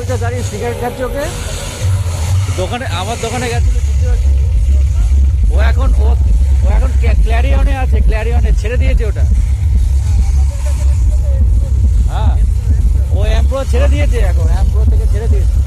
লোকটা দাঁড়িয়ে সিগারেট খাচ্ছে, ওকে দোকানে, আমার দোকানে গেছিল, বুঝতে পারছি। ও এখন ক্ল্যারিয়নে আছে, ক্ল্যারিয়নে ছেড়ে দিয়েছে ওটা। হ্যাঁ, ও এমপ্রো ছেড়ে দিয়েছে, এখন এমপ্রো থেকে ছেড়ে দিয়েছে।